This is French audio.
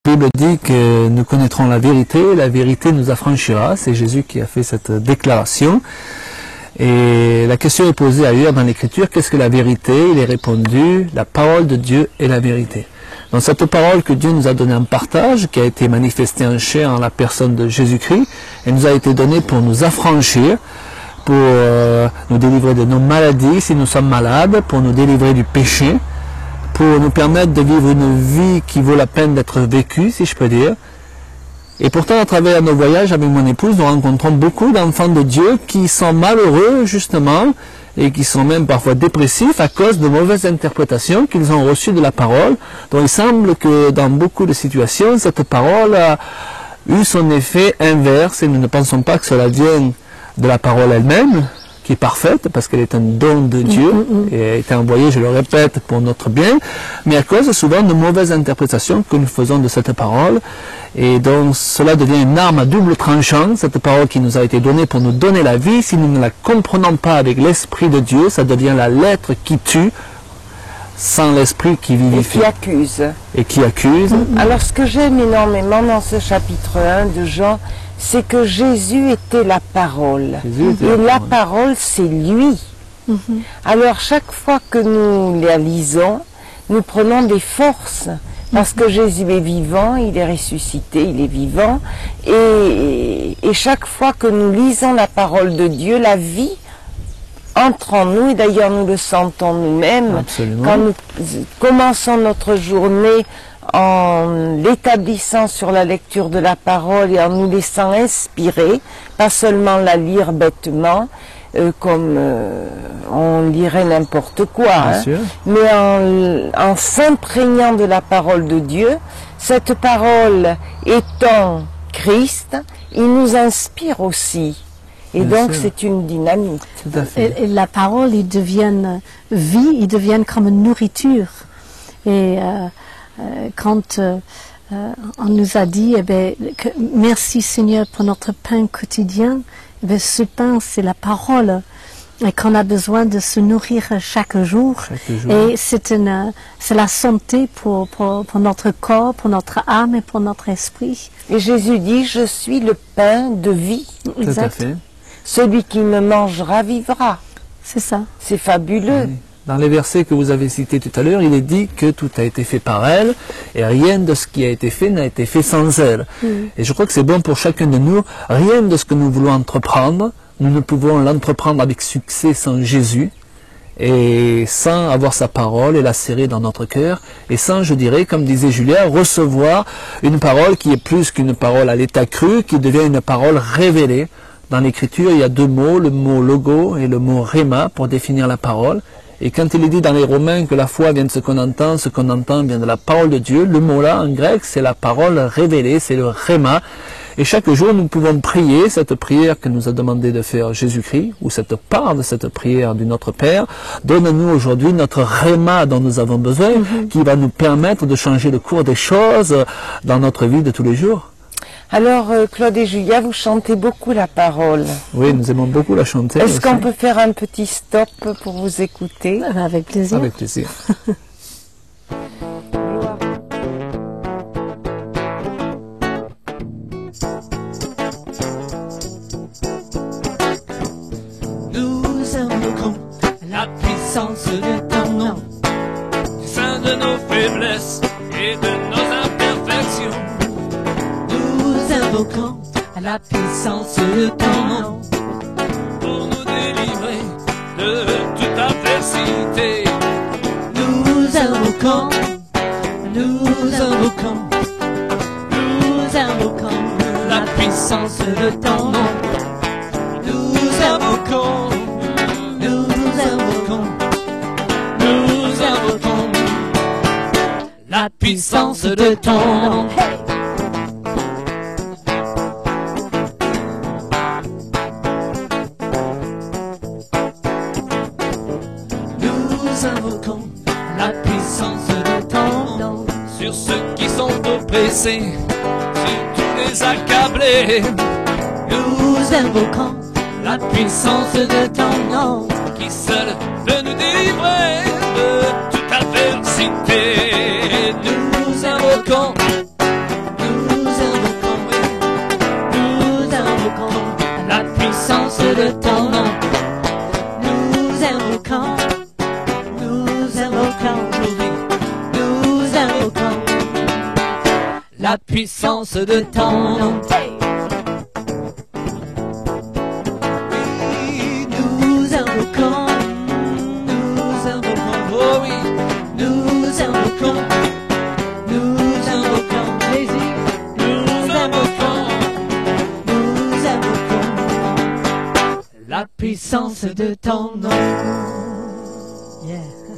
La Bible dit que nous connaîtrons la vérité nous affranchira. C'est Jésus qui a fait cette déclaration. Et la question est posée ailleurs dans l'Écriture, qu'est-ce que la vérité? Il est répondu, la parole de Dieu est la vérité. Donc cette parole que Dieu nous a donnée en partage, qui a été manifestée en chair en la personne de Jésus-Christ, elle nous a été donnée pour nous affranchir, pour nous délivrer de nos maladies si nous sommes malades, pour nous délivrer du péché, pour nous permettre de vivre une vie qui vaut la peine d'être vécue, si je peux dire. Et pourtant, à travers nos voyages avec mon épouse, nous rencontrons beaucoup d'enfants de Dieu qui sont malheureux, justement, et qui sont même parfois dépressifs à cause de mauvaises interprétations qu'ils ont reçues de la parole. Donc il semble que dans beaucoup de situations, cette parole a eu son effet inverse, et nous ne pensons pas que cela vienne de la parole elle-même, qui est parfaite, parce qu'elle est un don de Dieu, et a été envoyée, je le répète, pour notre bien, mais à cause souvent de mauvaises interprétations que nous faisons de cette parole. Et donc cela devient une arme à double tranchant, cette parole qui nous a été donnée pour nous donner la vie. Si nous ne la comprenons pas avec l'Esprit de Dieu, ça devient la lettre qui tue, sans l'Esprit qui vivifie. Et qui accuse. Et qui accuse. Alors ce que j'aime énormément dans ce chapitre 1 de Jean, c'est que Jésus était la parole. Et la parole, c'est lui. Alors chaque fois que nous la lisons, nous prenons des forces. Parce que Jésus est vivant, il est ressuscité, il est vivant. Et chaque fois que nous lisons la parole de Dieu, la vie entre en nous. Et d'ailleurs, nous le sentons nous-mêmes. Quand nous commençons notre journée en l'établissant sur la lecture de la parole et en nous laissant inspirer, pas seulement la lire bêtement, comme on lirait n'importe quoi, hein, mais en s'imprégnant de la parole de Dieu, cette parole étant Christ, il nous inspire aussi. Et donc c'est une dynamique. Tout à fait. Et la parole, ils deviennent vie, ils deviennent comme une nourriture. Et quand on nous a dit, eh ben, que, merci Seigneur pour notre pain quotidien, eh ben, ce pain c'est la parole et qu'on a besoin de se nourrir chaque jour. Et c'est la santé pour notre corps, pour notre âme et pour notre esprit. Et Jésus dit, je suis le pain de vie. Tout à fait. Celui qui me mangera vivra. C'est ça. C'est fabuleux. Oui. Dans les versets que vous avez cités tout à l'heure, il est dit que tout a été fait par elle, et rien de ce qui a été fait n'a été fait sans elle. Et je crois que c'est bon pour chacun de nous, rien de ce que nous voulons entreprendre, nous ne pouvons l'entreprendre avec succès sans Jésus, et sans avoir sa parole et la serrer dans notre cœur, et sans, je dirais, comme disait Julien, recevoir une parole qui est plus qu'une parole à l'état cru, qui devient une parole révélée. Dans l'Écriture, il y a deux mots, le mot logo et le mot rhéma pour définir la parole. Et quand il est dit dans les Romains que la foi vient de ce qu'on entend vient de la parole de Dieu, le mot là en grec c'est la parole révélée, c'est le rhéma. Et chaque jour nous pouvons prier cette prière que nous a demandé de faire Jésus-Christ, ou cette part de cette prière du Notre Père. Donne-nous aujourd'hui notre rhéma dont nous avons besoin, qui va nous permettre de changer le cours des choses dans notre vie de tous les jours. Alors, Claude et Julia, vous chantez beaucoup la parole. Oui, nous aimons beaucoup la chanter. Est-ce qu'on peut faire un petit stop pour vous écouter? Avec plaisir. Avec plaisir. Nous invoquons la puissance de ton nom, du sein de nos faiblesses et de nos imperfections. Nous invoquons la puissance de ton nom pour nous délivrer de toute adversité. Nous invoquons, nous invoquons, nous invoquons la puissance de ton nom. Nous invoquons, nous invoquons, nous invoquons la puissance de ton nom. Nous invoquons la puissance de ton nom sur ceux qui sont oppressés, sur tous les accablés. Nous invoquons la puissance de ton nom qui seul peut nous délivrer de toute adversité. Nous invoquons de ton nom. Nous invoquons, nous invoquons la puissance de ton nom. Oui, nous invoquons, oh oui, nous invoquons Jésus, nous invoquons la puissance de ton nom. Yeah.